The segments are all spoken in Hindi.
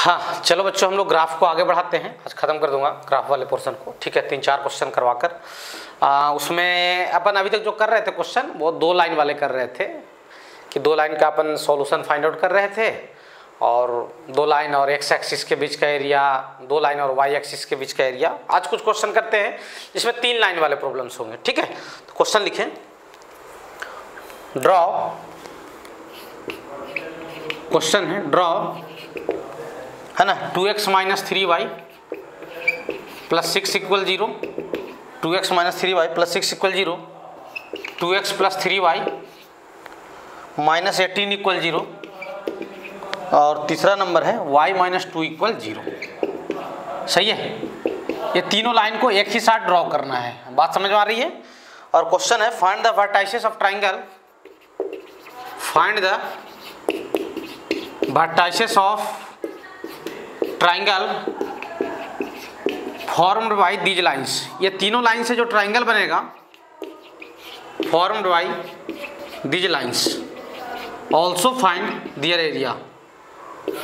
हाँ चलो बच्चों, हम लोग ग्राफ को आगे बढ़ाते हैं। आज खत्म कर दूंगा ग्राफ वाले पोर्शन को, ठीक है। 3-4 क्वेश्चन करवाकर उसमें अपन अभी तक जो कर रहे थे क्वेश्चन, वो 2 लाइन वाले कर रहे थे कि 2 लाइन का अपन सॉल्यूशन फाइंड आउट कर रहे थे, और 2 लाइन और एक्स एक्सिस के बीच का एरिया, 2 लाइन और वाई एक्सिस के बीच का एरिया। आज कुछ क्वेश्चन करते हैं जिसमें 3 लाइन वाले प्रॉब्लम्स होंगे, ठीक है। तो क्वेश्चन लिखें, ड्रॉ, क्वेश्चन है ड्रॉ, है ना, 2x - 3y + 6 = 0, 2x - 3y + 6 = 0, 2x + 3y - 18 = 0, और तीसरा नंबर है y - 2 = 0। सही है। ये तीनों लाइन को एक ही साथ ड्रॉ करना है, बात समझ में आ रही है। और क्वेश्चन है find the vertices of triangle, find the vertices of triangle formed by these lines. ये तीनों लाइन से जो ट्राइंगल बनेगा formed by these lines. Also find their area,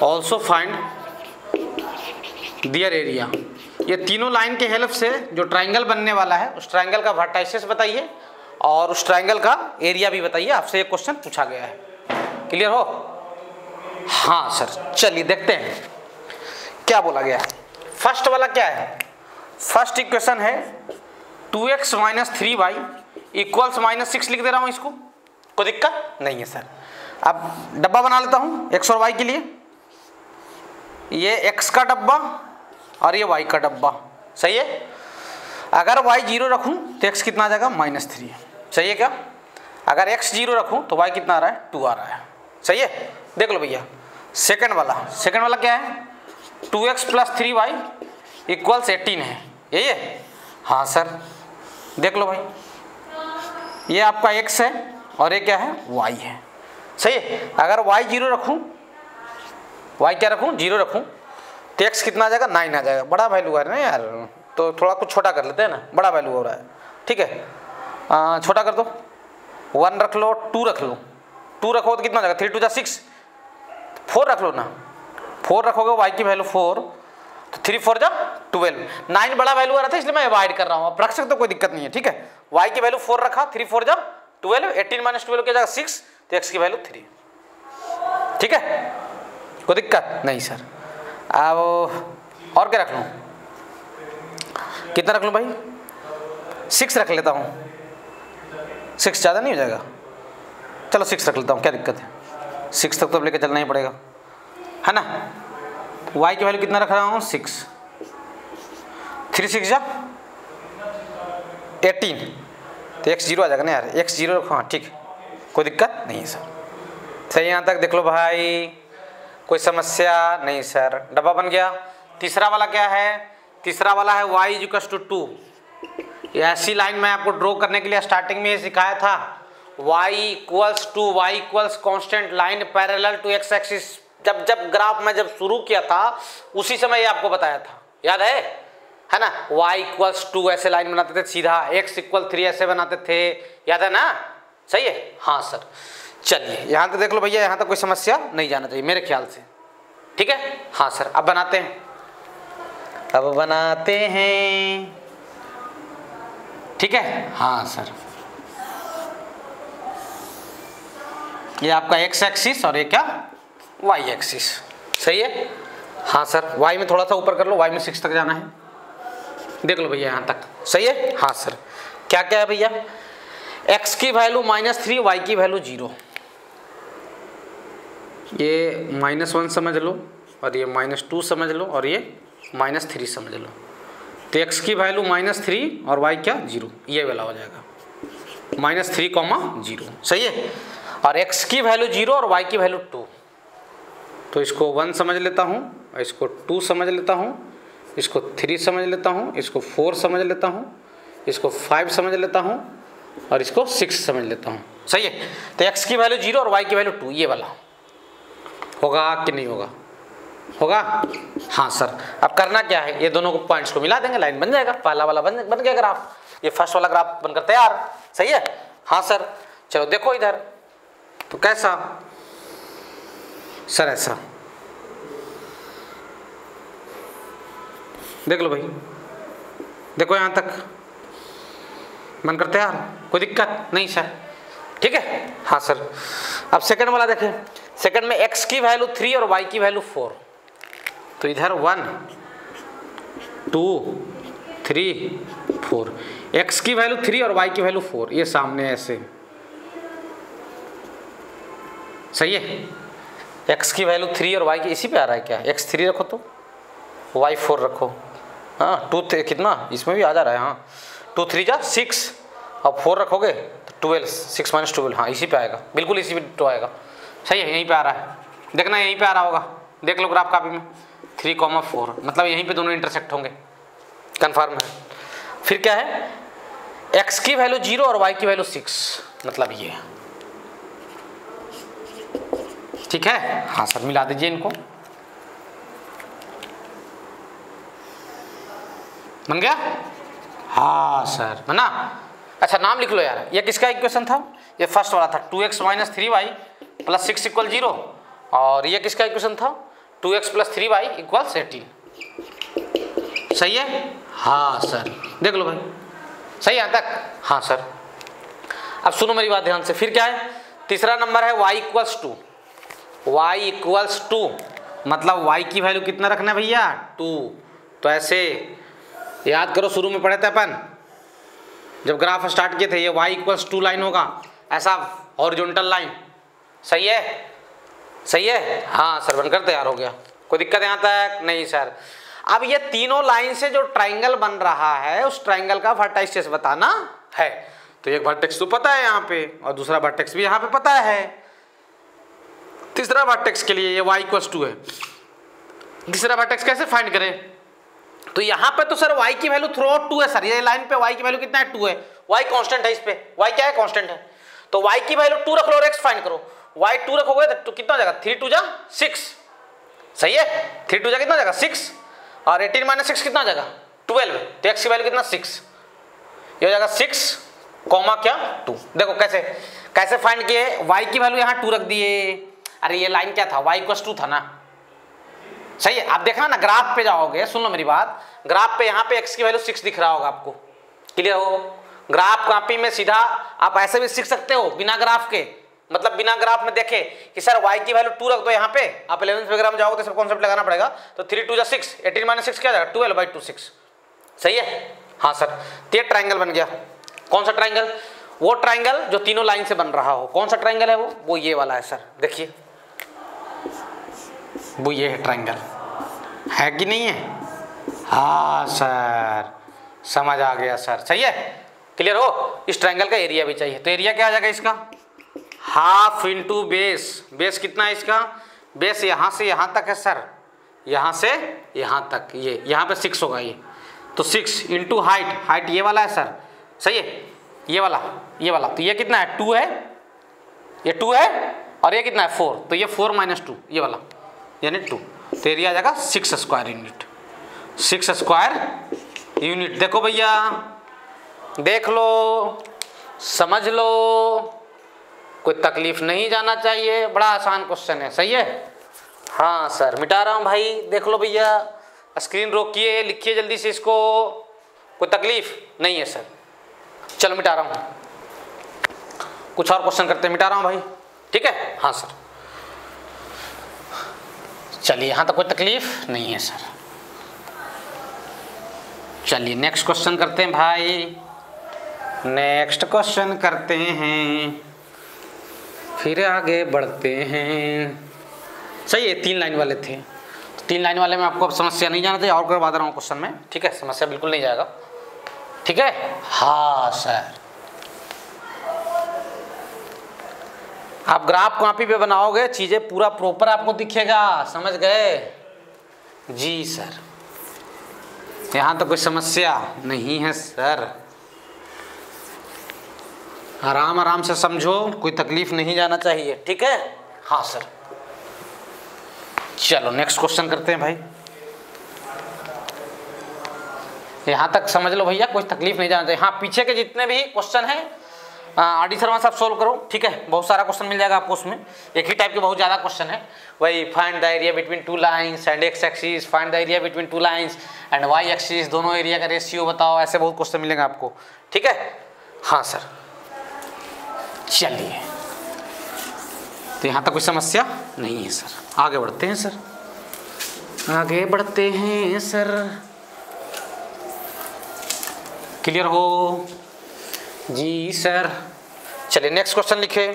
also find their area. ये तीनों लाइन के हेल्प से जो ट्राइंगल बनने वाला है उस ट्राइंगल का वर्टाइसेस बताइए और उस ट्राइंगल का एरिया भी बताइए। आपसे एक क्वेश्चन पूछा गया है, क्लियर हो? हाँ सर, चलिए देखते हैं क्या बोला गया है। फर्स्ट वाला क्या है? फर्स्ट इक्वेशन है 2x - 3y = -6 लिख दे रहा हूं। इसको कोई दिक्कत नहीं है सर। अब डब्बा बना लेता हूं x और y के लिए। ये x का डब्बा और ये y का डब्बा, सही है। अगर y 0 रखूं तो x कितना आ जाएगा? -3, सही है क्या? अगर x 0 रखूं तो y कितना आ रहा है? 2 आ रहा है, सही है। देख लो भैया, सेकंड वाला क्या है? 2x + 3y = 18 है, यही है? हाँ सर, देख लो भाई, ये आपका x है और ये क्या है? y है, सही है। अगर y 0 रखूं, y क्या रखूं? 0 रखूं तो x कितना आ जाएगा? 9 आ जाएगा। बड़ा वैल्यू आ रहा है ना यार, तो थोड़ा कुछ छोटा कर लेते हैं ना, बड़ा वैल्यू हो रहा है, ठीक है। छोटा कर दो, 1 रख लो, 2 रख लो। 2 रखो तो कितना आ जाएगा? 3 × 2 = 6, 4 रख लो ना, 4 रखोगे y की वैल्यू 4, तो 3 × 4 = 12। 9 बड़ा वैल्यू आ रहा था इसलिए मैं अवॉइड कर रहा हूँ। आप रख सकते हो, कोई दिक्कत नहीं है, ठीक है। y की वैल्यू 4 रखा, 3 × 4 = 12, 18 - 12 क्या जाएगा? 6, तो x की वैल्यू 3, ठीक है। कोई दिक्कत नहीं सर। अब और क्या रख लूँ? कितना रख लूँ भाई? 6 रख लेता हूँ। 6 ज़्यादा नहीं हो जाएगा? चलो 6 रख लेता हूँ, क्या दिक्कत है? 6 तक तो लेके चलना ही पड़ेगा, है ना। y की वैल्यू कितना रख रहा हूँ? 6, 3 × 6 = 18, तो x 0 आ जाएगा ना यार। x 0 रखो, हाँ ठीक है, कोई दिक्कत नहीं है सर। सही, यहाँ तक देख लो भाई, कोई समस्या नहीं सर। डब्बा बन गया। तीसरा वाला क्या है? तीसरा वाला है y = 2। ये ऐसी लाइन मैं आपको ड्रॉ करने के लिए स्टार्टिंग में सिखाया था। y = 2, y = constant line parallel to x axis. जब ग्राफ में जब शुरू किया था उसी समय ये आपको बताया था, याद है ना। y = 2 ऐसे लाइन बनाते थे सीधा, x = 3 ऐसे बनाते थे, याद है ना? सही है, हाँ सर। चलिए यहाँ तक देख लो भैया, यहाँ तक कोई समस्या नहीं जाना चाहिए मेरे ख्याल से, ठीक है। हाँ सर, अब बनाते हैं, ठीक है। हाँ सर, ये आपका x एक्सिस और ये क्या? y एक्सिस, सही है। हाँ सर, y में थोड़ा सा ऊपर कर लो, y में 6 तक जाना है। देख लो भैया यहाँ तक, सही है। हाँ सर, क्या क्या है भैया? x की वैल्यू -3, y की वैल्यू 0। ये -1 समझ लो, और ये -2 समझ लो, और ये -3 समझ लो। तो x की वैल्यू -3 और y क्या? 0, ये वाला हो जाएगा -3, 0, सही है। और x की वैल्यू 0 और y की वैल्यू 2, तो इसको 1 समझ लेता हूँ, इसको 2 समझ लेता हूँ, इसको 3 समझ लेता हूँ, इसको 4 समझ लेता हूँ, इसको 5 समझ लेता हूँ, और इसको 6 समझ लेता हूँ, सही है। तो x की वैल्यू 0 और y की वैल्यू 2, ये वाला होगा कि नहीं होगा? होगा, हाँ सर। अब करना क्या है? ये दोनों को पॉइंट्स को मिला देंगे, लाइन बन जाएगा। पहला वाला बन गया ग्राफ, ये फर्स्ट वाला ग्राफ बनकर तैयार, सही है। हाँ सर, चलो देखो इधर, तो कैसा सर? ऐसा देख लो भाई, देखो यहाँ तक मन करते यार, कोई दिक्कत नहीं सर, ठीक है। हाँ सर, अब सेकंड वाला देखें। सेकंड में x की वैल्यू 3 और y की वैल्यू 4, तो इधर 1 2 3 4, x की वैल्यू 3 और y की वैल्यू 4, ये सामने ऐसे सही है। x की वैल्यू 3 और y की इसी पे आ रहा है क्या, x 3 रखो तो y 4 रखो, हाँ 2 कितना इसमें भी आ जा रहा है, हाँ 2 3 जा 6 और 4 रखोगे तो 12, 6 - 12, हाँ इसी पे आएगा, बिल्कुल इसी पे तो आएगा, सही है, यहीं पे आ रहा है, देखना यहीं पे आ रहा होगा, देख लो ग्राफ कॉपी में 3,4, मतलब यहीं पे दोनों इंटरसेक्ट होंगे, कन्फर्म है। फिर क्या है, x की वैल्यू 0 और y की वैल्यू 6, मतलब ये, ठीक है। हाँ सर, मिला दीजिए इनको, बन गया, हाँ सर बना। अच्छा नाम लिख लो यार, ये किसका इक्वेशन था, ये फर्स्ट वाला था 2x - 3y + 6 = 0, और ये किसका इक्वेशन था 2x + 3y = 18, सही है। हाँ सर देख लो भाई, सही है यहाँ तक। हाँ सर, अब सुनो मेरी बात ध्यान से, फिर क्या है, तीसरा नंबर है y = 2, y = 2, मतलब y की वैल्यू कितना रखना है भैया 2, तो ऐसे याद करो, शुरू में पढ़े थे अपन जब ग्राफ स्टार्ट किए थे, ये y = 2 लाइन होगा, ऐसा हॉरिजॉन्टल लाइन, सही है, सही है। हाँ सर बनकर तैयार हो गया, कोई दिक्कत यहाँ तक नहीं सर। अब ये तीनों लाइन से जो ट्राइंगल बन रहा है, उस ट्राइंगल का वर्टेक्स बताना है, तो एक वर्टेक्स तो पता है यहाँ पे, और दूसरा वर्टेक्स भी यहाँ पे पता है, तीसरा वर्टेक्स के लिए ये y = 2 है, तीसरा वर्टेक्स कैसे फाइंड करें, तो यहाँ पे तो सर y की वैल्यू थ्रू आउट 2 है सर, ये लाइन पे y की वैल्यू कितना है 2 है, y कांस्टेंट है, इस पे y क्या है कांस्टेंट है, तो y की वैल्यू 2 रख लो और x फाइंड करो, y 2 रखोगे तो कितना हो जाएगा 3 2 जा 6, सही है, 3 2 जा कितना हो जाएगा 6, और 18 - 6 कितना हो जाएगा 12, तो x की वैल्यू कितना 6, ये हो जाएगा 6, क्या 2। देखो कैसे कैसे फाइंड किए, y की वैल्यू यहाँ 2 रख दिए, अरे ये लाइन क्या था y = 2 था ना, सही है। आप देखना ना ग्राफ पे जाओगे, सुन लो मेरी बात, ग्राफ पे यहाँ पे x की वैल्यू 6 दिख रहा होगा आपको, क्लियर हो, ग्राफ कॉपी में सीधा आप ऐसे भी सीख सकते हो बिना ग्राफ के, मतलब बिना ग्राफ में देखे कि सर y की वैल्यू 2 रख दो यहाँ पे, आप 11th वगैरह में जाओगे तो सब कॉन्सेप्ट लगाना पड़ेगा, तो 3 2 जा 6, 18 - 6 क्या जाएगा 12/2 6, सही है। हाँ सर, तो ये ट्राइंगल बन गया, कौन सा ट्राइंगल, वो ट्राइंगल जो तीनों लाइन से बन रहा हो, कौन सा ट्राइंगल है वो ये वाला है सर, देखिए वो ये है ट्राइंगल, है कि नहीं है। हाँ सर समझ आ गया सर, सही है, क्लियर हो। इस ट्राइंगल का एरिया भी चाहिए, तो एरिया क्या आ जाएगा इसका, हाफ इंटू बेस, बेस कितना है इसका, बेस यहाँ से यहाँ तक है सर, यहाँ से यहाँ तक, ये यहाँ पे 6 होगा ये, तो 6 इंटू हाइट, हाइट ये वाला है सर, सही है, ये वाला, तो ये कितना है 2 है, ये 2 है, और ये कितना है 4, तो ये 4 - 2 ये वाला यानी 2, तो एरिया आ जाएगा 6 स्क्वायर यूनिट, 6 स्क्वायर यूनिट। देखो भैया देख लो, समझ लो, कोई तकलीफ नहीं जाना चाहिए, बड़ा आसान क्वेश्चन है, सही है। हाँ सर मिटा रहा हूँ भाई, देख लो भैया, स्क्रीन रोकिए, लिखिए जल्दी से इसको, कोई तकलीफ नहीं है सर, चलो मिटा रहा हूँ, कुछ और क्वेश्चन करते हैं, मिटा रहा हूँ भाई, ठीक है। हाँ सर चलिए, यहाँ तक कोई तकलीफ नहीं है सर, चलिए नेक्स्ट क्वेश्चन करते हैं भाई, नेक्स्ट क्वेश्चन करते हैं, फिर आगे बढ़ते हैं, सही है। 3 लाइन वाले थे, तो 3 लाइन वाले में आपको अब समस्या नहीं जाना चाहिए, और करवा दे रहा हूँ क्वेश्चन में, ठीक है, समस्या बिल्कुल नहीं जाएगा, ठीक है। हाँ सर, आप ग्राफ कॉपी पे बनाओगे, चीजें पूरा प्रॉपर आपको दिखेगा, समझ गए जी सर, यहाँ तो कोई समस्या नहीं है सर, आराम आराम से समझो, कोई तकलीफ नहीं जाना चाहिए, ठीक है। हाँ सर चलो नेक्स्ट क्वेश्चन करते हैं भाई, यहाँ तक समझ लो भैया, कोई तकलीफ नहीं जाना चाहिए। हाँ पीछे के जितने भी क्वेश्चन हैं आर डी शर्मा साहब सोल्व करो, ठीक है, बहुत सारा क्वेश्चन मिल जाएगा आपको उसमें, एक ही टाइप के बहुत ज़्यादा क्वेश्चन है। वही find the area between two lines and X axis, find the area between two lines and Y axis, दोनों एरिया का रेशियो बताओ, ऐसे बहुत क्वेश्चन मिलेगा आपको, ठीक है। हाँ सर, चलिए, तो यहाँ तक कोई समस्या नहीं है सर, आगे बढ़ते हैं सर, आगे बढ़ते हैं सर, क्लियर हो जी सर। चलिए नेक्स्ट क्वेश्चन लिखे।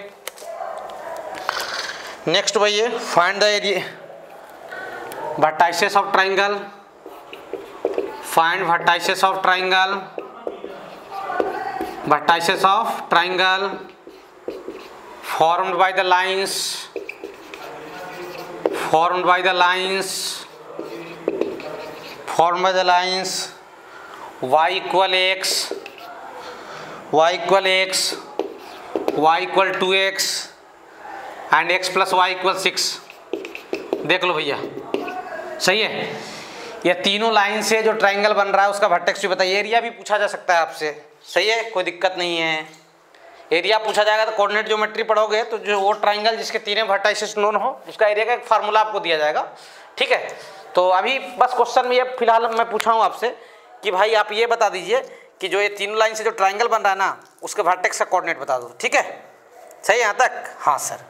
नेक्स्ट भैया, find the area vertices of triangle, find vertices of triangle, vertices of triangle formed by the lines, formed by the lines, formed by the lines y equal x, y equal x, y equal 2x and x plus y equal 6। देख लो भैया, सही है। ये तीनों लाइन से जो ट्राइंगल बन रहा है उसका वर्टेक्स भी बताइए, एरिया भी पूछा जा सकता है आपसे, सही है, कोई दिक्कत नहीं है। एरिया पूछा जाएगा तो कोऑर्डिनेट ज्योमेट्री पढ़ोगे तो जो वो ट्राइंगल जिसके तीनों वर्टाइसेस नोन हो उसका एरिया का एक फार्मूला आपको दिया जाएगा, ठीक है। तो अभी बस क्वेश्चन में ये फिलहाल मैं पूछा हूँ आपसे कि भाई आप ये बता दीजिए कि जो ये तीनों लाइन से जो ट्राइंगल बन रहा है ना उसके वर्टेक्स का कोऑर्डिनेट बता दो, ठीक है, सही है यहाँ तक? हाँ सर,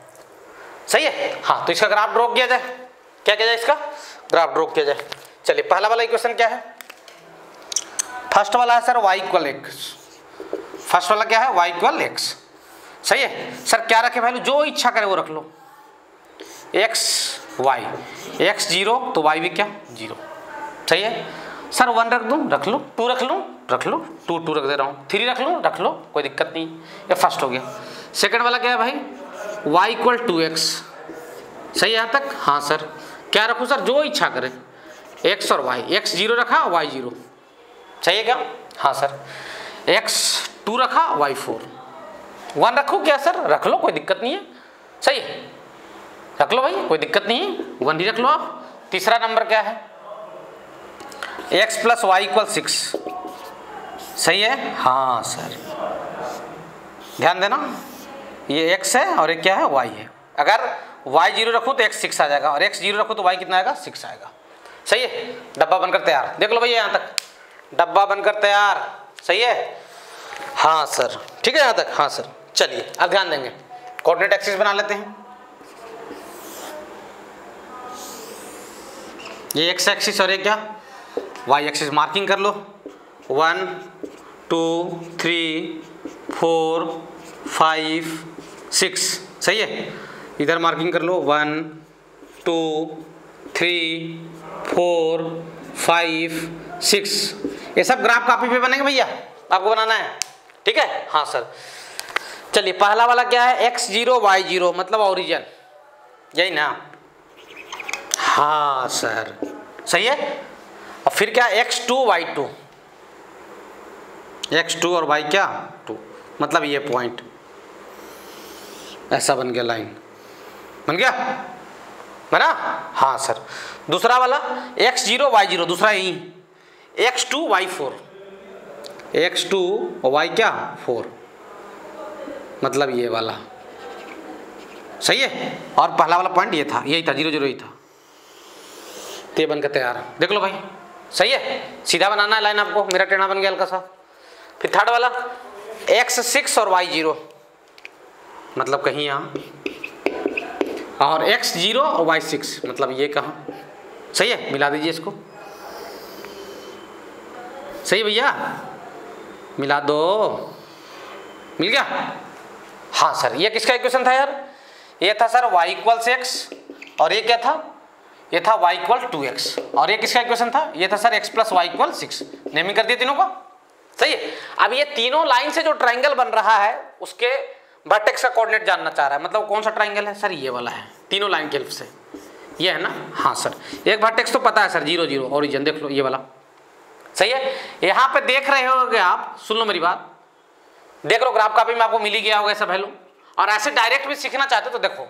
सही है। हाँ, तो इसका ग्राफ ड्रॉ किया जाए, क्या किया जाए, इसका ग्राफ ड्रॉ किया जाए। चलिए पहला वाला इक्वेशन क्या है, फर्स्ट वाला है sir y equal x, first वाला क्या है y इक्वल एक्स, सही है सर। क्या रखे वैल्यू, जो इच्छा करे वो रख लो, x y, x 0 तो y भी क्या 0, सही है सर। 1 रख दूँ, रख लो, 2 रख लूँ, रख लो, 2 रख दे रहा हूँ, 3 रख लूँ, रख लो, कोई दिक्कत नहीं, ये फर्स्ट हो गया। सेकंड वाला क्या है भाई, y इक्वल 2x, सही है यहाँ तक? हाँ सर। क्या रखूँ सर, जो इच्छा करे, x और y, x 0 रखा y 0, सही है क्या? हाँ सर। x 2 रखा y 4, 1 रखो क्या सर, रख लो, कोई दिक्कत नहीं है, सही है, रख लो भाई, कोई दिक्कत नहीं है, 1 ही रख लो आप। तीसरा नंबर क्या है, x प्लस वाई इक्वल 6, सही है? हाँ सर, ध्यान देना, ये x है और ये क्या है, y है। अगर y 0 रखूँ तो x 6 आ जाएगा और x 0 रखूँ तो y कितना आएगा, 6 आएगा, सही है। डब्बा बनकर तैयार, देख लो भैया यहाँ तक, डब्बा बनकर तैयार, सही है? हाँ सर, ठीक है यहाँ तक? हाँ सर। चलिए अब ध्यान देंगे, कोऑर्डिनेट एक्सिस बना लेते हैं। ये एक्स एक्सिस और ये क्या, वाई एक्सिस, मार्किंग कर लो, 1 2 3 4 5 6, सही है। इधर मार्किंग कर लो, 1 2 3 4 5 6, ये सब ग्राफ कॉपी पे बनेंगे भैया, आपको बनाना है, ठीक है? हाँ सर। चलिए पहला वाला क्या है, x 0 y 0 मतलब ओरिजिन, यही ना? हाँ सर, सही है। और फिर क्या, x 2 y 2, x 2 और y क्या 2, मतलब ये पॉइंट ऐसा बन गया, लाइन बन गया, बना? हाँ सर। दूसरा वाला x 0 y 0, दूसरा यही x 2 y 4, x 2 और y क्या 4, मतलब ये वाला, सही है। और पहला वाला पॉइंट ये था, यही था, 0 0 ही था, तो ये बनकर तैयार, देख लो भाई, सही है। सीधा बनाना है लाइन आपको, मेरा टेढ़ा बन गया हल्का सा। फिर थर्ड वाला x 6 और y 0, मतलब कहीं यहाँ, और x 0 और y 6, मतलब ये कहाँ, सही है। मिला दीजिए इसको, सही भैया, मिला दो, मिल गया? हाँ सर। ये किसका इक्वेशन था यार, ये था सर y इक्वल्स एक्स, और ये क्या था, ये था y इक्वल 2x, और ये किसका इक्वेशन था, ये था sir x plus Y equal 6। Naming कर दिए तीनों का, सही है। अब ये तीनों लाइन से जो ट्राइंगल बन रहा है उसके वर्टेक्स का कोऑर्डिनेट जानना चाह रहा है, मतलब कौन सा ट्राइंगल है सर, ये वाला है, तीनों लाइन की हेल्प से, ये है ना? हाँ सर। एक वर्टेक्स तो पता है सर, 0 0 ओरिजिन, देख लो ये वाला, सही है। यहाँ पे देख रहे होगे आप, सुन लो मेरी बात, देख लो ग्राफ कॉपी में आपको मिल ही गया होगा ऐसा वैल्यू। और ऐसे डायरेक्ट भी सीखना चाहते हो तो देखो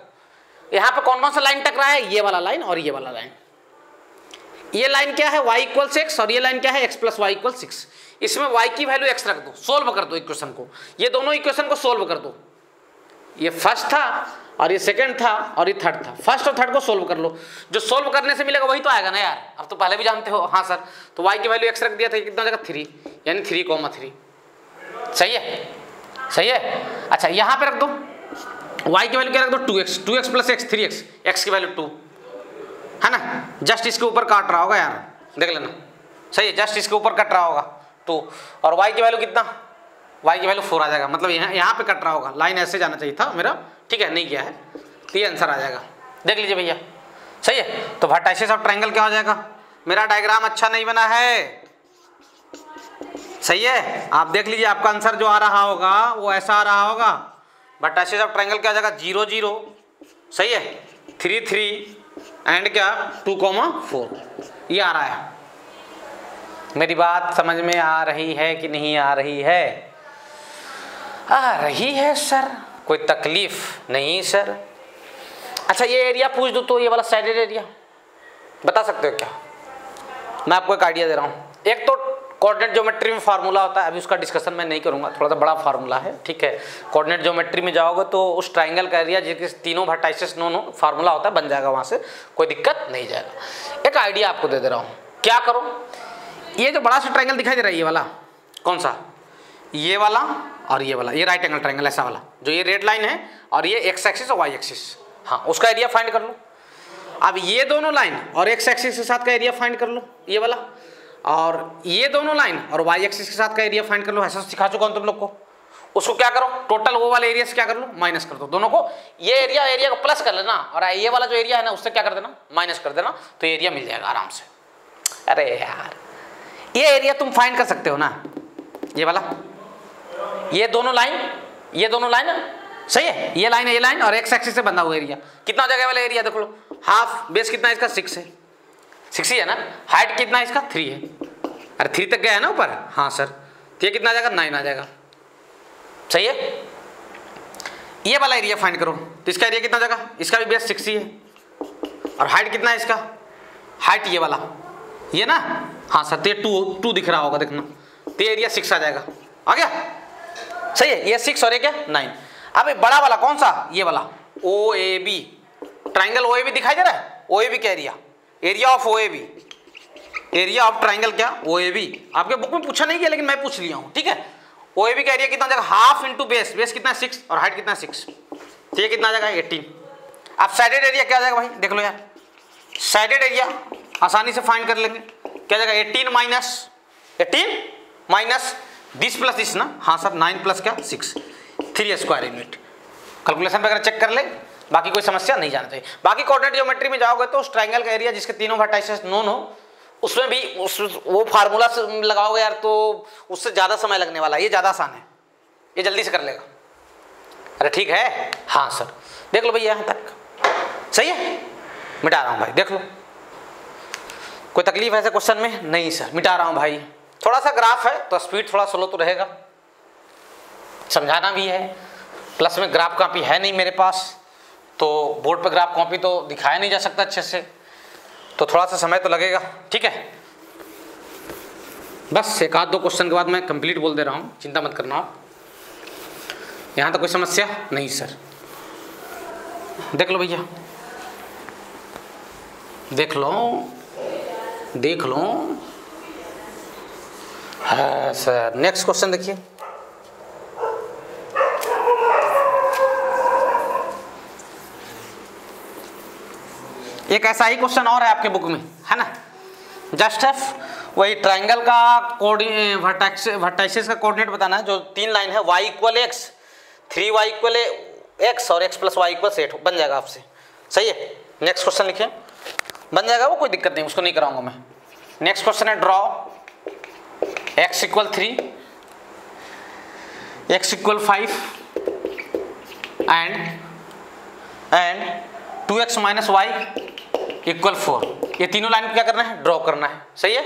यहाँ पे कौन कौन सा लाइन टकरा है, ये वाला लाइन और ये वाला लाइन, ये लाइन क्या है y इक्वल 6 और ये लाइन क्या है x प्लस वाई इक्वल 6। इसमें y की वैल्यू x रख दो, सोल्व कर दो इक्वेशन को, ये दोनों इक्वेशन को सोल्व कर दो। ये फर्स्ट था और ये सेकंड था और ये थर्ड था, फर्स्ट और थर्ड को सोल्व कर लो, जो सोल्व करने से मिलेगा वही तो आएगा ना यार, अब तो पहले भी जानते हो। हाँ सर, तो y की वैल्यू x रख दिया था, कितना हो जाएगा 3, यानी 3,3। सही है, सही है। अच्छा यहाँ पे रख दो, y की वैल्यू क्या रख दो 2x, 2x plus x 3x, x की वैल्यू 2 है ना, जस्ट इसके ऊपर काट रहा होगा यार, देख लेना। सही है, जस्ट इसके ऊपर कट रहा होगा 2, और y की वैल्यू कितना, y की वैल्यू 4 आ जाएगा, मतलब यहाँ पे कट रहा होगा, लाइन ऐसे जाना चाहिए था मेरा, ठीक है, नहीं किया है, तो ये आंसर आ जाएगा। देख लीजिए भैया, सही है। तो वर्टाइसेस ऑफ ट्रायंगल क्या हो जाएगा, मेरा डायग्राम अच्छा नहीं बना है, सही है, आप देख लीजिए, आपका आंसर जो आ रहा होगा वो ऐसा आ रहा होगा। वर्टाइसेस ऑफ ट्रायंगल क्या हो जाएगा 0 0, सही है, 3 3 एंड क्या 2,4, ये आ रहा है। मेरी बात समझ में आ रही है कि नहीं आ रही है? आ रही है सर, कोई तकलीफ नहीं सर। अच्छा ये एरिया पूछ दो तो, ये वाला साइडेड एरिया बता सकते हो क्या? मैं आपको एक आइडिया दे रहा हूँ। एक तो कोऑर्डिनेट ज्योमेट्री में फार्मूला होता है, अभी उसका डिस्कशन मैं नहीं करूँगा, थोड़ा सा बड़ा फार्मूला है, ठीक है। कोऑर्डिनेट ज्योमेट्री में जाओगे तो उस ट्राइंगल का एरिया जिसके तीनों वर्टाइसेस नो फार्मूला होता है, बन जाएगा, वहाँ से कोई दिक्कत नहीं जाएगा। एक आइडिया आपको दे दे रहा हूँ, क्या करो, ये जो बड़ा सा ट्राइंगल दिखाई दे रहा है, ये वाला कौन सा, ये वाला और ये वाला, ये राइट एंगल ट्राइंगल ऐसा वाला, जो ये रेड लाइन है और ये एक्स एक्सिस और वाई एक्सिस, हाँ उसका एरिया फाइंड कर लो। अब ये दोनों लाइन और एक्स एक्सिस के साथ का एरिया फाइंड कर लो, ये वाला, और ये दोनों लाइन और वाई एक्सिस के साथ का एरिया फाइंड कर लो। ऐसा सिखा चुका हूँ तुम लोग को। उसको क्या करो, टोटल वो वाले एरिया से क्या कर लो, माइनस कर दो दोनों को। ये एरिया को प्लस कर लेना और ये वाला जो एरिया है ना उससे क्या कर देना, माइनस कर देना, तो एरिया मिल जाएगा आराम से। अरे यार ये एरिया तुम फाइंड कर सकते हो ना, ये वाला, ये दोनों लाइन सही है, ये लाइन और एक्स एक्सिस से बंधा हुआ एरिया कितना हो जाएगा वाला एरिया, देख लो, हाफ, बेस कितना है इसका 6 है, 6 ही है ना, हाइट कितना है इसका 3 है, अरे 3 तक गया है ना ऊपर, हाँ सर, तो ये कितना आ जाएगा 9 आ जाएगा, सही है। ये वाला एरिया फाइंड करो, तो इसका एरिया कितना हो जाएगा, इसका भी बेस 6 ही है, और हाइट कितना है इसका, हाइट ये वाला, ये ना, हाँ सर, तो ये 2 दिख रहा होगा, देखना, तो एरिया 6 आ जाएगा, आ गया, सही है, ये 6 और ये क्या 9। अब बड़ा वाला कौन सा, ये वाला OAB, ट्राइंगल OAB दिखाई दे रहा है, OAB क्या area of OAB, area of triangle क्या OAB, आपके बुक में पूछा नहीं किया लेकिन मैं पूछ लिया हूँ, ठीक है। OAB का एरिया कितना हो जाएगा, हाफ इंटू बेस, बेस कितना है 6 और हाइट कितना है 6, तो ये कितना आ जाएगा 18। अब साइडेड एरिया क्या आ जाएगा भाई, देख लो यार, साइडेड एरिया आसानी से फाइंड कर लेंगे, क्या जाएगा 18 माइनस 20 प्लस 20 ना, हाँ सर 9 प्लस क्या 6, 3 स्क्वायर यूनिट। कैलकुलेशन वगैरह चेक कर ले, बाकी कोई समस्या नहीं जाना चाहिए। बाकी कोऑर्डिनेट ज्योमेट्री में जाओगे तो उस ट्राइंगल का एरिया जिसके तीनों वर्टाइसेस नोन हो, उसमें भी वो फार्मूला से लगाओगे यार तो उससे ज़्यादा समय लगने वाला है, ये ज़्यादा आसान है, ये जल्दी से कर लेगा। अरे ठीक है, हाँ सर, देख लो भैया यहाँ तक सही है, मिटा रहा हूँ भाई, देख लो, कोई तकलीफ है ऐसे क्वेश्चन में? नहीं सर, मिटा रहा हूँ भाई, थोड़ा सा ग्राफ है तो स्पीड थोड़ा स्लो तो रहेगा, समझाना भी है, प्लस में ग्राफ कॉपी है नहीं मेरे पास, तो बोर्ड पे ग्राफ कॉपी तो दिखाया नहीं जा सकता अच्छे से, तो थोड़ा सा समय तो लगेगा, ठीक है। बस एक आध दो क्वेश्चन के बाद मैं कंप्लीट बोल दे रहा हूँ, चिंता मत करना आप। यहाँ तो कोई समस्या नहीं सर, देख लो भैया, देख लो, हाँ सर। नेक्स्ट क्वेश्चन देखिए, एक ऐसा ही क्वेश्चन और है आपके बुक में, है ना, जस्ट एफ वही ट्राइंगल का वर्टाइसेस का कोऑर्डिनेट बताना है, जो 3 लाइन है, y equal x, 3y equal x और x प्लस वाई इक्वल 8 बन जाएगा आपसे, सही है। नेक्स्ट क्वेश्चन लिखिए, बन जाएगा वो, कोई दिक्कत नहीं, उसको नहीं कराऊंगा मैं। नेक्स्ट क्वेश्चन है, draw x equal 3, x equal 5 and 2x minus Y equal 4, ये तीनों लाइन को क्या करना है, ड्रॉ करना है, सही है।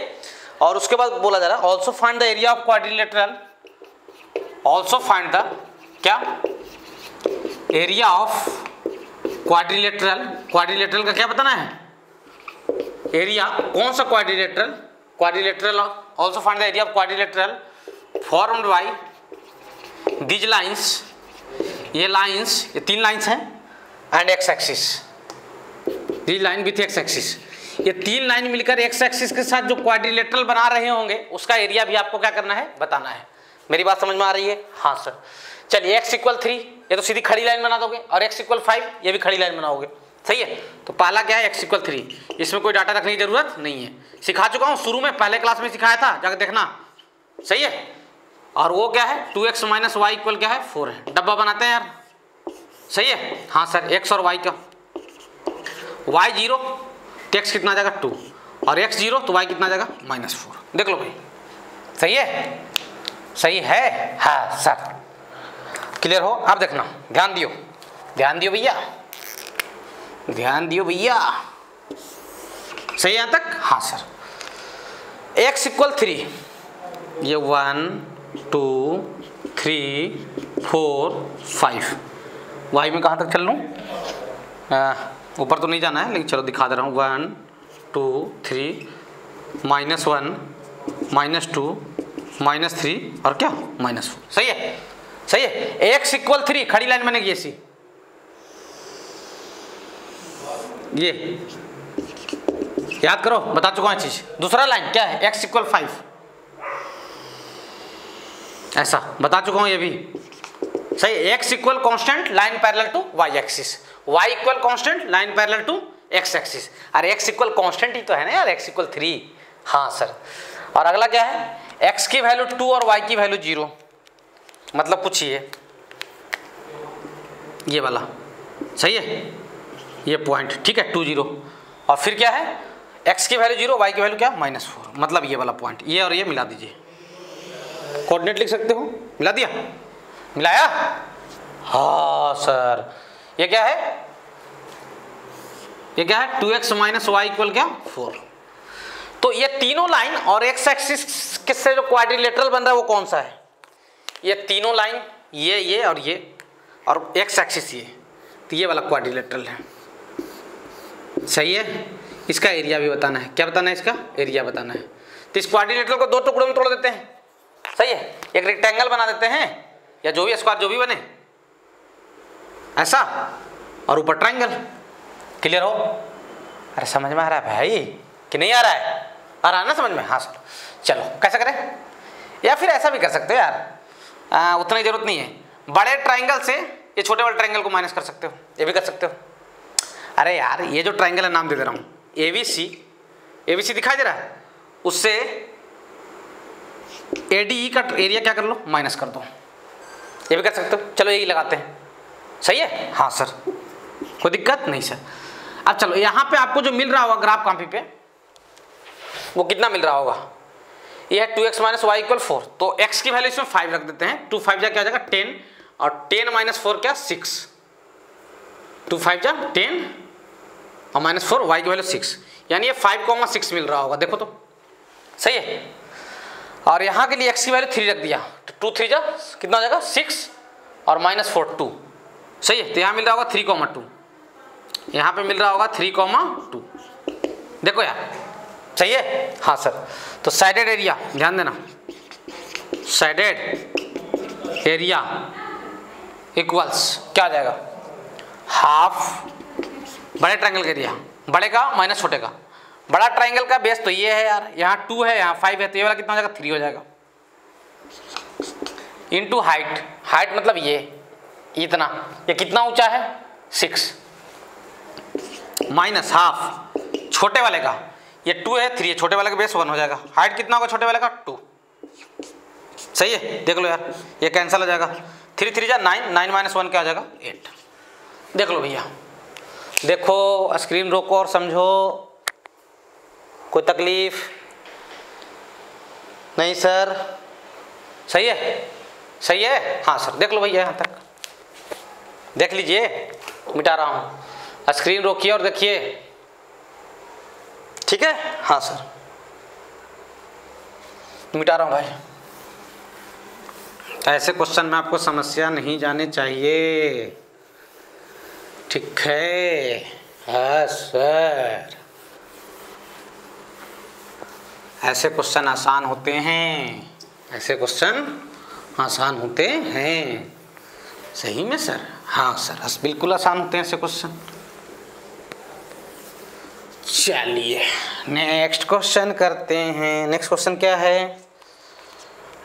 और उसके बाद बोला जा रहा है also find the area of quadrilateral, also find the क्या, एरिया ऑफ क्वाड्रिलेटरल, क्वाड्रिलेटरल का क्या बताना है, एरिया कौन सा quadrilateral also find the area of quadrilateral formed by these lines, ये लाइंस, ये 3 लाइंस हैं and X axis, these line with x axis, ये 3 लाइन मिलकर एक्स एक्सिस के साथ जो क्वाड्रिलेटरल बना रहे होंगे उसका एरिया भी आपको क्या करना है, बताना है। मेरी बात समझ में आ रही है? हाँ सर। चलिए x = 3, ये तो सीधी खड़ी लाइन बना दोगे, और x = 5, ये भी खड़ी लाइन बनाओगे, सही है। तो पहला क्या है, x = 3, इसमें कोई डाटा रखने की जरूरत नहीं है, सिखा चुका हूँ शुरू में, पहले क्लास में सिखाया था, जाकर देखना, सही है। और वो क्या है, 2x - y = क्या है, 4 है। डब्बा बनाते हैं यार, सही है। हाँ सर, x और y का, y 0 तो x कितना आ जाएगा 2, और x 0 तो y कितना आ जाएगा -4। देख लो भाई, सही है, सही है। हाँ सर, क्लियर हो? अब देखना, ध्यान दियो, ध्यान दियो भैया, ध्यान दियो भैया, सही है यहाँ तक? हाँ सर। x = 3, ये 1 2 3 4 5, y में कहाँ तक चल लूँ, ऊपर तो नहीं जाना है, लेकिन चलो दिखा दे रहा हूँ। 1 2 3 -1 -2 -3 और क्या -4, सही है, सही है। x = 3 खड़ी लाइन बनेगी ऐसी, ये याद करो, बता चुका हूं चीज। दूसरा लाइन क्या है, x = 5, ऐसा बता चुका हूं ये भी, सही। x = constant line parallel to y axis, y = constant line parallel to x axis. अरे x = कांस्टेंट ही तो है ना यार, x = 3। हाँ सर। और अगला क्या है, x की वैल्यू 2 और y की वैल्यू 0, मतलब पूछिए ये वाला, सही है, ये पॉइंट, ठीक है, 2 0। और फिर क्या है, x की वैल्यू 0, y की वैल्यू क्या, -4, मतलब ये वाला पॉइंट, ये और ये मिला दीजिए, कोऑर्डिनेट लिख सकते हो, मिला दिया, मिलाया? हाँ सर। ये क्या है, ये क्या है, 2x - y = क्या, 4। तो ये तीनों लाइन और x एक्सिस किससे जो क्वाड्रिलेटरल बन रहा है वो कौन सा है, ये तीनों लाइन, ये और x एक्सिस ये, तो ये वाला क्वाड्रिलेटरल है, सही है। इसका एरिया भी बताना है, क्या बताना है, इसका एरिया बताना है। तो इस क्वाड्रिलेटरल को 2 टुकड़ों में तोड़ देते हैं, सही है, एक रेक्टेंगल बना देते हैं, या जो भी स्क्वायर जो भी बने ऐसा, और ऊपर ट्रायंगल। क्लियर हो? अरे समझ में आ रहा है भाई कि नहीं आ रहा है? आ रहा है ना समझ में? हाँ सर। चलो कैसे करें, या फिर ऐसा भी कर सकते हो यार, उतना ही जरूरत नहीं है, बड़े ट्रायंगल से ये छोटे वाले ट्रायंगल को माइनस कर सकते हो, ये भी कर सकते हो। अरे यार ये जो ट्रायंगल है, नाम दे दे रहा हूँ ABC दिखाई दे रहा है, उससे ADE का एरिया क्या कर लो, माइनस कर दो, ये भी कर सकते हो। चलो यही लगाते हैं, सही है। हाँ सर, कोई दिक्कत नहीं सर। अब चलो यहाँ पे आपको जो मिल रहा होगा ग्राफ कॉपी पे, वो कितना मिल रहा होगा, ये है 2x - y = 4, तो x की वैल्यू इसमें 5 रख देते हैं, 2 5 जा क्या हो जाएगा 10, और 10 - 4 क्या 6, 2 5 जा 10 और -4, y की वैल्यू 6, यानी ये 5,6 मिल रहा होगा, देखो तो सही है। और यहाँ के लिए x की वैल्यू 3 रख दिया, तो 2 3 जा कितना हो जाएगा 6, और -4 2, सही है। तो यहाँ मिल रहा होगा 3,2, यहाँ पे मिल रहा होगा 3,2, देखो यार, सही है। हाँ सर। तो साइडेड एरिया, ध्यान देना, साइडेड एरिया इक्वल्स क्या आ जाएगा, हाफ बड़े ट्रायंगल का एरिया, बड़े का माइनस छोटे का। बड़ा ट्रायंगल का बेस तो ये है यार, यहाँ 2 है, यहाँ 5 है, तो ये वाला कितना हो जाएगा 3 हो जाएगा, इनटू हाइट, हाइट मतलब ये इतना, ये कितना ऊंचा है 6, माइनस हाफ छोटे वाले का, ये 2 है 3 है, छोटे वाले का बेस 1 हो जाएगा, हाइट कितना होगा छोटे वाले का 2, सही है। देख लो यार, ये कैंसिल हो जाएगा, 3 3 जा 9, 9 - 1 क्या हो जाएगा 8। देख लो भैया, देखो स्क्रीन रोको और समझो, कोई तकलीफ नहीं सर, सही है, सही है। हाँ सर, देख लो भैया यहाँ तक, देख लीजिए, मिटा रहा हूँ, स्क्रीन रोकिए और देखिए, ठीक है। हाँ सर, मिटा रहा हूँ भाई, ऐसे क्वेश्चन में आपको समस्या नहीं जाने चाहिए, ठीक है। हाँ सर, ऐसे क्वेश्चन आसान होते हैं, ऐसे क्वेश्चन आसान होते हैं। सही में सर? हाँ सर, बिल्कुल आसान होते हैं ऐसे क्वेश्चन। चलिए नेक्स्ट क्वेश्चन करते हैं। नेक्स्ट क्वेश्चन क्या है?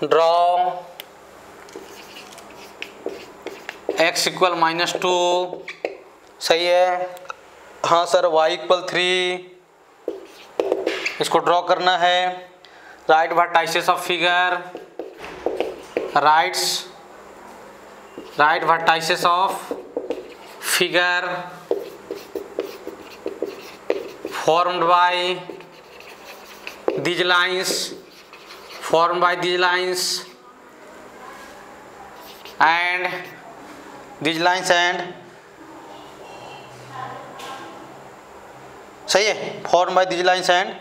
Draw x equal -2। सही है? हाँ सर। y इक्वल 3, इसको ड्रॉ करना है। Right vertices of figure, right vertices of figure formed by these lines, and these lines and सही है, formed by these lines and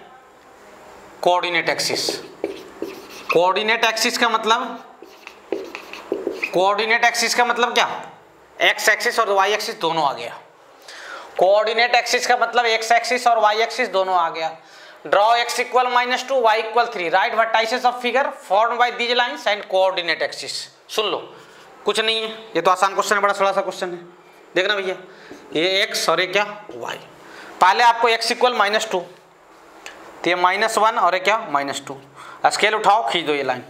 coordinate axis। Coordinate axis का मतलब क्या? एक्स एक्सिस और वाई एक्सिस दोनों आ गया। कोऑर्डिनेट एक्सिस का मतलब एक्स एक्सिस और वाई एक्सिस दोनों आ गया। Draw x equal -2, y equal 3, write vertices of figure formed by these lines and coordinate axis. सुन लो, कुछ नहीं है, ये तो आसान क्वेश्चन है, बड़ा थोड़ा सा क्वेश्चन है। देखना भैया, ये x और ये क्या y। पहले आपको x इक्वल -2, तो ये -1 और ये क्या -2। स्केल उठाओ, खींच दो, ये लाइन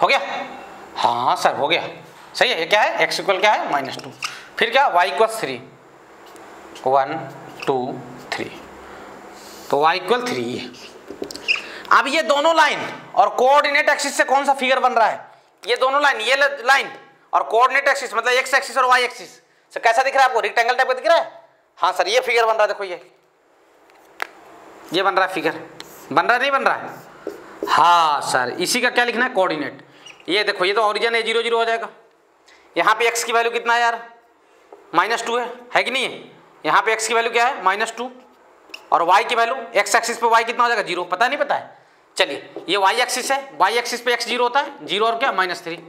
हो गया। हाँ सर हो गया, सही है। ये क्या है? x इक्वल क्या है? -2। फिर क्या? y इक्वल 3, 1 2 3, तो y इक्वल 3 है। अब ये दोनों लाइन और कोऑर्डिनेट एक्सिस से कौन सा फिगर बन रहा है? ये दोनों लाइन, ये लाइन और कोऑर्डिनेट एक्सिस मतलब एक्स एक्सिस और वाई एक्सिस से कैसा दिख रहा है आपको? रेक्टेंगल टाइप का दिख रहा है। हाँ सर, ये फिगर बन रहा है। देखो ये बन रहा है फिगर, बन रहा है नहीं बन रहा है? हाँ सर, इसी का क्या लिखना है? कोऑर्डिनेट। ये देखो, ये तो ओरिजिन है, 0 0 हो जाएगा। यहाँ पे x की वैल्यू कितना है यार? -2 है कि नहीं है? यहाँ पे x की वैल्यू क्या है? -2, और y की वैल्यू, x एक्सिस पे y कितना हो जाएगा? 0। पता नहीं पता है? चलिए, ये y एक्सिस है, y एक्सिस पे x 0 होता है, 0 और क्या? -3,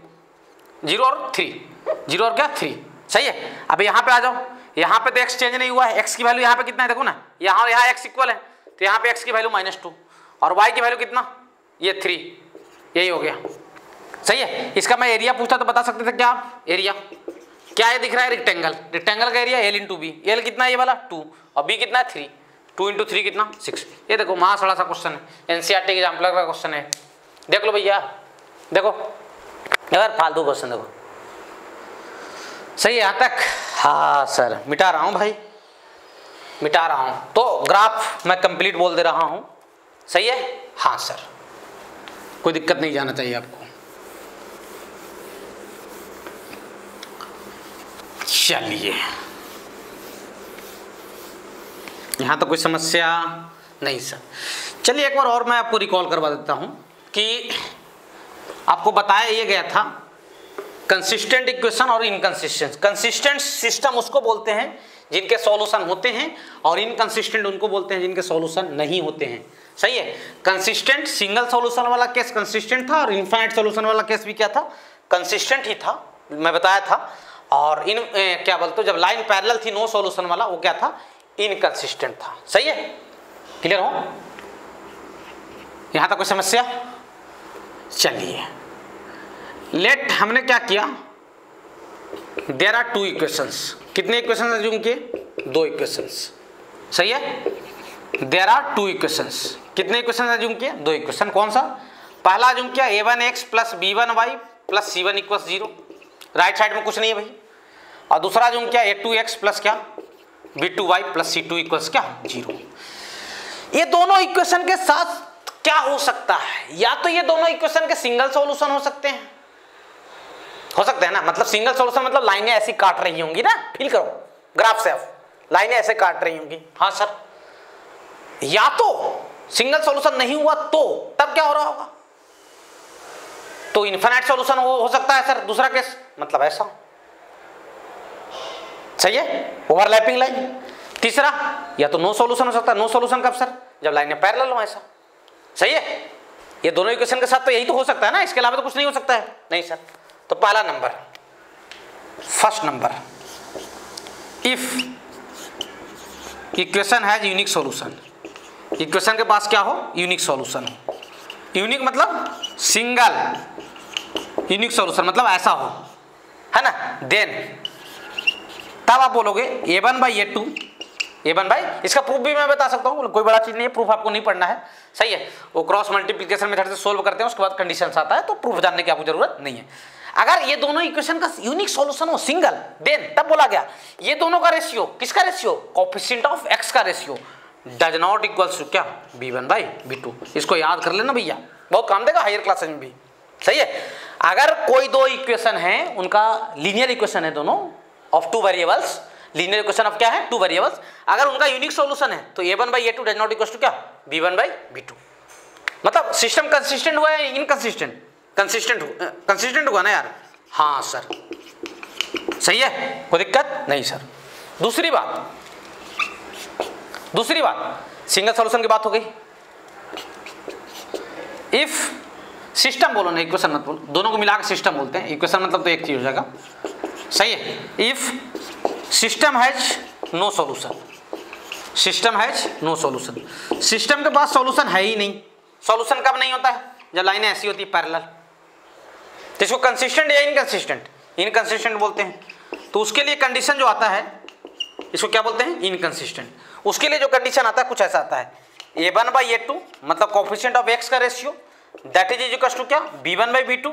0 और 3, 0 और क्या? 3। सही है। अब यहाँ पे आ जाओ, यहाँ पे तो x चेंज नहीं हुआ है, x की वैल्यू यहाँ पे कितना है? देखो ना, यहाँ x इक्वल है, तो यहाँ पे x की वैल्यू -2 और y की वैल्यू कितना? ये 3। यही हो गया। सही है। इसका मैं एरिया पूछता तो बता सकते थे क्या आप? एरिया क्या है? दिख रहा है रेक्टेंगल, रेक्टेंगल का एरिया L × B। L कितना है? ये वाला 2, और B कितना है? 3। 2 × 3 कितना? 6। ये देखो, महासड़ा सा क्वेश्चन है, NCERT एग्जाम्पलर का क्वेश्चन है। देख लो भैया, देखो यार, फालतू क्वेश्चन देखो। सही है यहाँ तक? हाँ सर, मिटा रहा हूँ भाई, मिटा रहा हूँ। तो ग्राफ मैं कंप्लीट बोल दे रहा हूँ। सही है? हाँ सर, कोई दिक्कत नहीं जाना चाहिए आपको। चलिए, यहाँ तो कोई समस्या नहीं सर। चलिए एक बार और मैं आपको रिकॉल करवा देता हूँ कि आपको बताया ये गया था कंसिस्टेंट इक्वेशन और इनकंसिस्टेंट। कंसिस्टेंट सिस्टम उसको बोलते हैं जिनके सॉल्यूशन होते हैं, और इनकंसिस्टेंट उनको बोलते हैं जिनके सॉल्यूशन नहीं होते हैं। सही है। कंसिस्टेंट सिंगल सॉल्यूशन वाला केस कंसिस्टेंट था, और इनफाइनाइट सॉल्यूशन वाला केस भी क्या था? कंसिस्टेंट ही था, मैं बताया था। और क्या बोलते हो, जब लाइन पैरेलल थी नो सॉल्यूशन वाला, वो क्या था? इनकंसिस्टेंट था। सही है? क्लियर हो? यहां तक कोई समस्या? चलिए, लेट हमने क्या किया, देयर आर 2 इक्वेशंस। कितने इक्वेशंस अज्यूम किए? 2 इक्वेशंस। सही है? There are 2 equations. कितने इक्वेशन अज्यूम किए? 2 इक्वेशन। कौन सा? पहला अज्यूम किया a1x + b1y + c1 = 0। Right side में कुछ नहीं है भाई। और दूसरा अज्यूम किया a2x + क्या? b2y + c2 = क्या? 0। ये दोनों इक्वेशन के साथ क्या हो सकता है? या तो ये दोनों इक्वेशन के सिंगल सॉल्यूशन हो सकते हैं, हो सकते हैं ना। मतलब सिंगल सॉल्यूशन मतलब लाइनें ऐसी काट रही होंगी ना, फील करो ग्राफ से, लाइनें ऐसे काट रही होंगी। हाँ सर। या तो सिंगल सॉल्यूशन नहीं हुआ तो तब क्या हो रहा होगा? तो इनफाइनाइट सॉल्यूशन हो सकता है सर। दूसरा केस मतलब ऐसा। सही है? Overlapping line. तीसरा, या तो नो सॉल्यूशन हो सकता है। नो सॉल्यूशन कब सर? जब लाइनें पैरेलल हो, ऐसा। सही है? ये दोनों इक्वेशन के साथ तो यही तो हो सकता है ना, इसके अलावा तो कुछ नहीं हो सकता है। नहीं सर। तो पहला number, first number, if equation has unique solution. Equation के पास क्या हो? यूनिक सॉल्यूशन हो। यूनिक मतलब सिंगल, यूनिक सॉल्यूशन मतलब ऐसा हो, है ना, देन तब आप बोलोगे a1/a2, इसका प्रूफ भी मैं बता सकता हूँ, कोई बड़ा चीज नहीं है, प्रूफ आपको नहीं पढ़ना है, सही है, वो क्रॉस मल्टीप्लिकेशन मेथड से सोल्व करते हैं, उसके बाद कंडीशंस आता है, तो प्रूफ जानने की आपको जरूरत नहीं है। अगर ये दोनों इक्वेशन का यूनिक सॉल्यूशन हो सिंगल, देन तब बोला गया ये दोनों का रेशियो, किसका रेशियो, कोएफिशिएंट ऑफ x का ratio does not equals to क्या, b1/b2। इसको याद कर लेना भैया, बहुत काम देगा हायर क्लासेस में भी, सही है। अगर कोई दो इक्वेशन है, उनका लीनियर इक्वेशन है दोनों of two variables, linear equation of क्या है, टू वेरिएबल्स, अगर उनका यूनिक सॉल्यूशन है तो a1/a2 does not equals to क्या, b1/b2। मतलब सिस्टम कंसिस्टेंट हुआ है इनकंसिस्टेंट, कंसिस्टेंट हुआ ना यार, हाँ सर सही है, कोई दिक्कत नहीं सर। दूसरी बात सिंगल सॉल्यूशन की बात हो गई। इफ सिस्टम बोलो ना, इक्वेशन मत बोलो, दोनों को मिलाकर सिस्टम बोलते हैं, इक्वेशन मतलब तो एक चीज हो जाएगा, सही है। If system has no solution, system के पास सॉल्यूशन है ही नहीं। सॉल्यूशन कब नहीं होता है, जब लाइनें ऐसी होती है पैरेलल, तो इसको कंसिस्टेंट या इनकंसिस्टेंट बोलते हैं। तो उसके लिए कंडीशन जो आता है, इसको क्या बोलते हैं, इनकंसिस्टेंट। उसके लिए जो कंडीशन आता है कुछ ऐसा आता है, a1/a2 मतलब कोएफिशिएंट ऑफ x का ratio that is equal to क्या, b1/b2,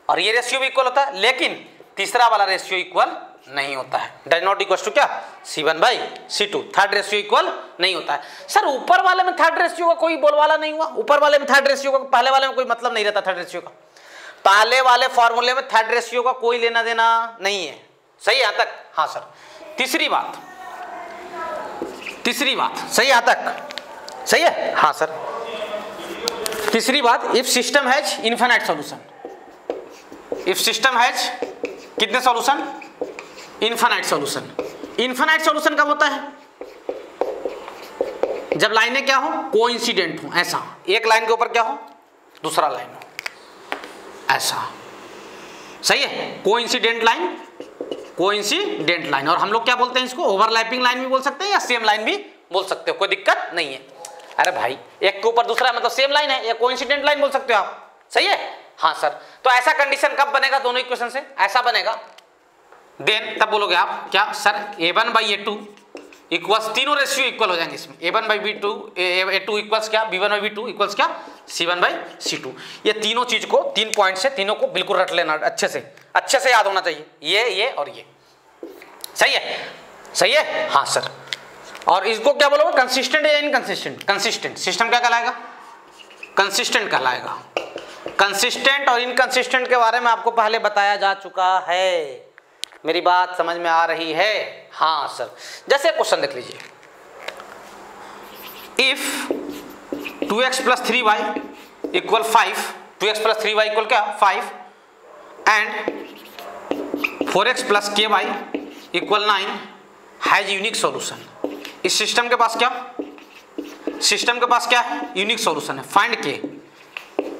और ये रेशियो भी इक्वल होता है, लेकिन तीसरा वाला रेशियो इक्वल नहीं होता है, डज नॉट इक्वल टू क्या, c1/c2, थर्ड रेशियो इक्वल नहीं होता है। सर ऊपर वाले में थर्ड रेशियो का कोई बोलवाला नहीं हुआ, ऊपर वाले में थर्ड रेशियो का पहले वाले में कोई मतलब नहीं रहता, थर्ड रेशियो का पहले वाले फॉर्मूले में थर्ड रेशियो का कोई लेना देना नहीं है, सही यहां तक, हाँ सर। तीसरी बात सही यहां तक, सही है, हाँ सर। तीसरी बात, if system has infinite solution, if system has कितने सॉल्यूशन, इनफिनिट सॉल्यूशन कब होता है, जब लाइनें क्या हो, कोइंसिडेंट हो, ऐसा एक लाइन के ऊपर क्या हो, दूसरा लाइन हो, ऐसा, सही है, कोइंसिडेंट लाइन, और हम लोग क्या बोलते हैं इसको, ओवरलैपिंग लाइन भी बोल सकते हैं या सेम लाइन भी बोल सकते हो, कोई दिक्कत नहीं है। अरे भाई एक के ऊपर दूसरा मतलब सेम लाइन है, या कोइंसिडेंट लाइन बोल सकते हो आप, सही है, हाँ सर। तो ऐसा कंडीशन कब बनेगा दोनों इक्वेशन से, ऐसा बनेगा, देन तब बोलोगे आप क्या सर, a1/a2 इक्वल्स, तीनों रेशियो इक्वल हो जाएंगे इसमें, a1/b2 इक्वल्स क्या, b1/b2 इक्वल्स क्या, c1/c2। ये तीनों चीज को, 3 पॉइंट से तीनों को बिल्कुल रट लेना, अच्छे से याद होना चाहिए, ये और ये, सही है, हाँ सर। और इसको क्या बोलोगे, कंसिस्टेंट या इनकंसिस्टेंट, कंसिस्टेंट, सिस्टम क्या कहलाएगा, कंसिस्टेंट कहलाएगा। कंसिस्टेंट और इनकंसिस्टेंट के बारे में आपको पहले बताया जा चुका है, मेरी बात समझ में आ रही है, हाँ सर। जैसे क्वेश्चन देख लीजिए, if 2x + 3y = 5, 2x + 3y = क्या, 5, and 4x + ky = 9 has unique solution. इस सिस्टम के पास क्या है, यूनिक सॉल्यूशन है। फाइंड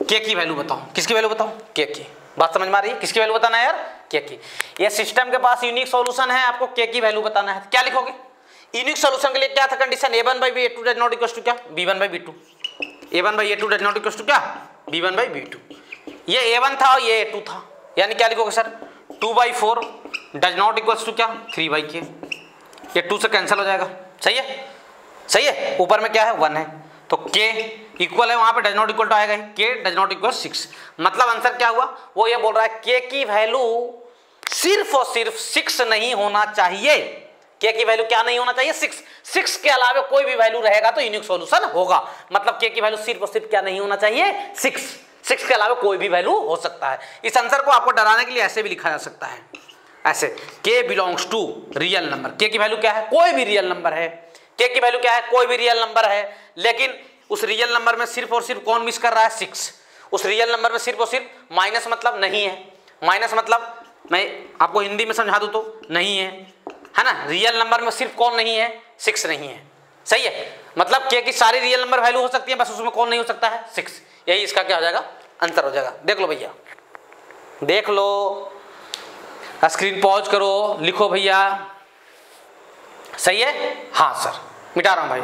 के की वैल्यू बताओ, किसकी वैल्यू बताओ, के की। बात समझ में आ रही है, किसकी वैल्यू बताना है यार, के की। ये सिस्टम के पास यूनिक सॉल्यूशन है, आपको के की वैल्यू बताना है, क्या लिखोगे, यूनिक सॉल्यूशन के लिए क्या था condition, a1/a2 does not equal to क्या, b1/b2, a1/a2 does not equal to क्या, b1/b2। ये a1 था और ये a2 था, यानी क्या लिखोगे sir, 2/4 does not equal to क्या, 3/k। ये 2 से कैंसिल हो जाएगा, सही है, ऊपर में क्या है, 1 है, तो k इक्वल है, वहां पे डज नॉट इक्वल टू आएगा, k डज नॉट इक्वल 6। मतलब आंसर क्या हुआ, वो ये बोल रहा है k की वैल्यू सिर्फ और सिर्फ 6 नहीं होना चाहिए, k की वैल्यू क्या नहीं होना चाहिए, 6 के अलावा कोई भी वैल्यू रहेगा तो यूनिक सॉल्यूशन होगा। मतलब k की वैल्यू सिर्फ और सिर्फ क्या नहीं होना चाहिए, 6 के अलावा कोई भी वैल्यू हो सकता है। इस आंसर को आपको डराने के लिए ऐसे भी लिखा जा सकता है, ऐसे, k belongs to real number. k की वैल्यू क्या है, कोई भी रियल नंबर है, k की वैल्यू क्या है, कोई भी रियल नंबर है, लेकिन उस रियल नंबर में सिर्फ और सिर्फ कौन मिस कर रहा है, 6। उस रियल नंबर में सिर्फ और सिर्फ माइनस मतलब नहीं है, माइनस मतलब मैं आपको हिंदी में समझा दूं तो नहीं है ना, रियल नंबर में सिर्फ कौन नहीं है, 6 नहीं है, सही है। मतलब k की सारी रियल नंबर वैल्यू हो सकती है, बस उसमें कौन नहीं हो सकता है, 6। यही इसका क्या हो जाएगा, आंसर हो जाएगा। देख लो भैया, देख लो, स्क्रीन पॉज करो, लिखो भैया, सही है, हाँ सर, मिटा रहा हूं भाई।